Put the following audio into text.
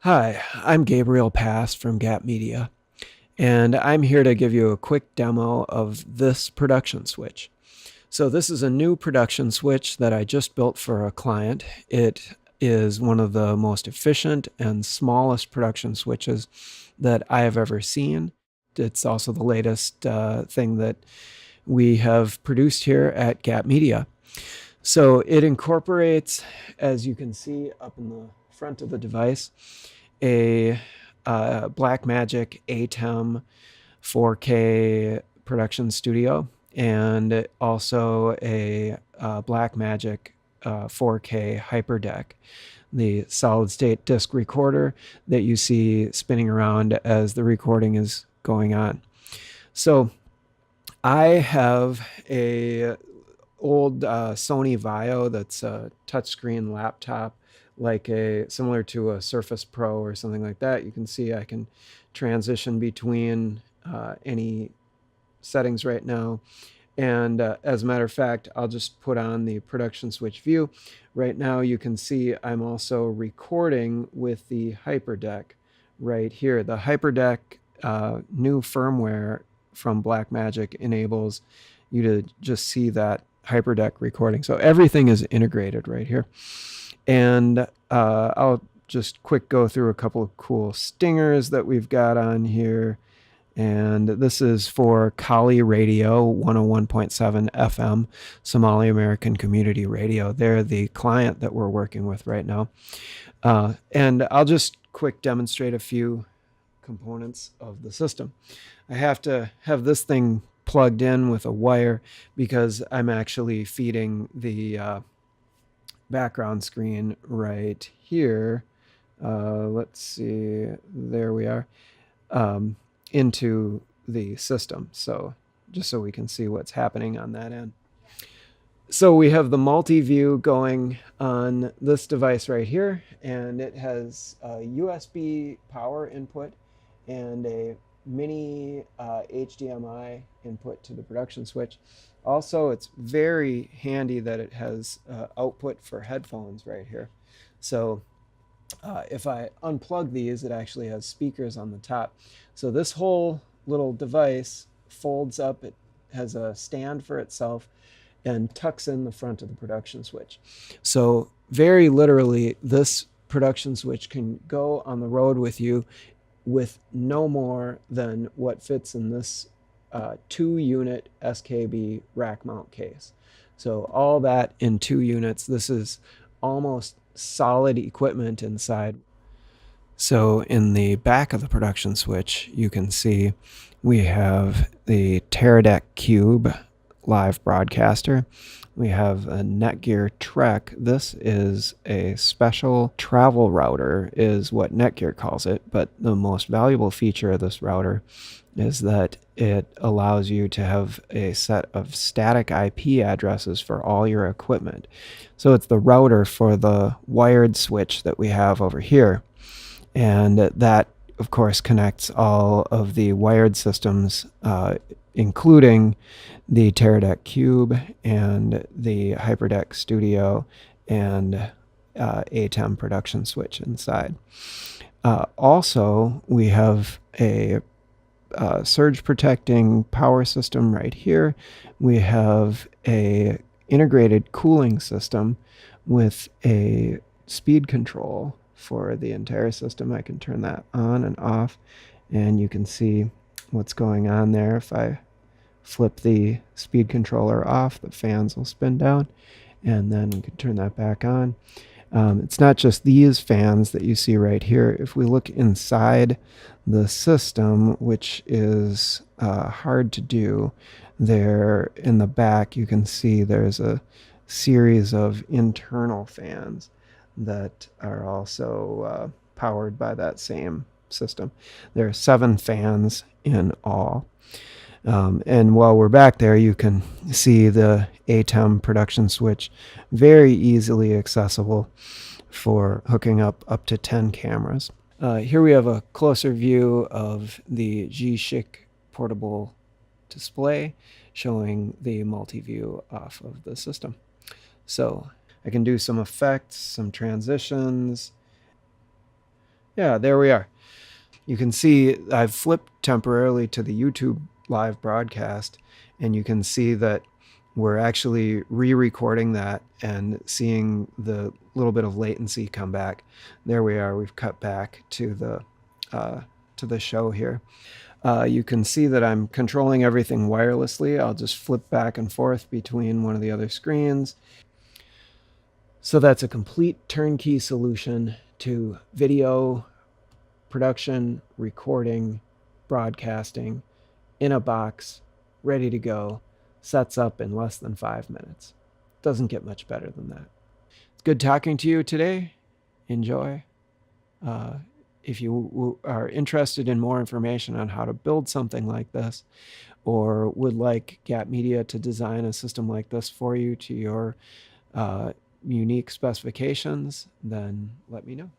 Hi, I'm Gabriel Pass from Gap Media, and I'm here to give you a quick demo of this production switch. So this is a new production switch that I just built for a client. It is one of the most efficient and smallest production switches that I have ever seen. It's also the latest thing that we have produced here at Gap Media. So it incorporates, as you can see up in the front of the device, a Blackmagic ATEM 4K production studio, and also a Blackmagic 4K HyperDeck, the solid state disc recorder that you see spinning around as the recording is going on. So I have a old Sony Vaio that's a touchscreen laptop, like a similar to a Surface Pro or something like that. You can see I can transition between any settings right now. And as a matter of fact, I'll just put on the production switch view. Right now you can see I'm also recording with the HyperDeck right here. The HyperDeck new firmware from Blackmagic enables you to just see that HyperDeck recording. So everything is integrated right here. And I'll just quick go through a couple of cool stingers that we've got on here. And this is for Kali Radio 101.7 FM, Somali American Community Radio. They're the client that we're working with right now. And I'll just quick demonstrate a few components of the system. I have to have this thing plugged in with a wire because I'm actually feeding the background screen right here. Let's see, there we are, into the system. So just so we can see what's happening on that end. So we have the multi-view going on this device right here, and it has a USB power input and a mini HDMI input to the production switch. Also, it's very handy that it has output for headphones right here. So if I unplug these, it actually has speakers on the top. So this whole little device folds up. It has a stand for itself and tucks in the front of the production switch. So very literally, this production switch can go on the road with you with no more than what fits in this 2-unit SKB rack mount case. So all that in 2 units. This is almost solid equipment inside. So in the back of the production switch, you can see we have the Teradek Cube live broadcaster. We have a Netgear Trek. This is a special travel router, is what Netgear calls it. But the most valuable feature of this router is that it allows you to have a set of static IP addresses for all your equipment. So it's the router for the wired switch that we have over here. And that, of course, connects all of the wired systems, including the Teradek Cube and the HyperDeck Studio and ATEM production switch inside. Also, we have a surge protecting power system right here. We have a integrated cooling system with a speed control for the entire system. I can turn that on and off, and you can see what's going on there. If I flip the speed controller off, the fans will spin down, and then we can turn that back on. It's not just these fans that you see right here. If we look inside the system, which is hard to do, there in the back you can see there's a series of internal fans that are also powered by that same system. There are 7 fans in all. And while we're back there, you can see the ATEM production switch, very easily accessible for hooking up to 10 cameras. Here we have a closer view of the G-Chic portable display showing the multi-view off of the system. So I can do some effects, some transitions, Yeah, there we are. You can see I've flipped temporarily to the YouTube live broadcast, and you can see that we're actually re-recording that and seeing the little bit of latency come back. There we are. We've cut back to the show here. You can see that I'm controlling everything wirelessly. I'll just flip back and forth between one of the other screens. So that's a complete turnkey solution to video production, recording, broadcasting in a box, ready to go, sets up in less than 5 minutes. Doesn't get much better than that. It's good talking to you today. Enjoy. If you are interested in more information on how to build something like this, or would like Gap Media to design a system like this for you to your unique specifications, then let me know.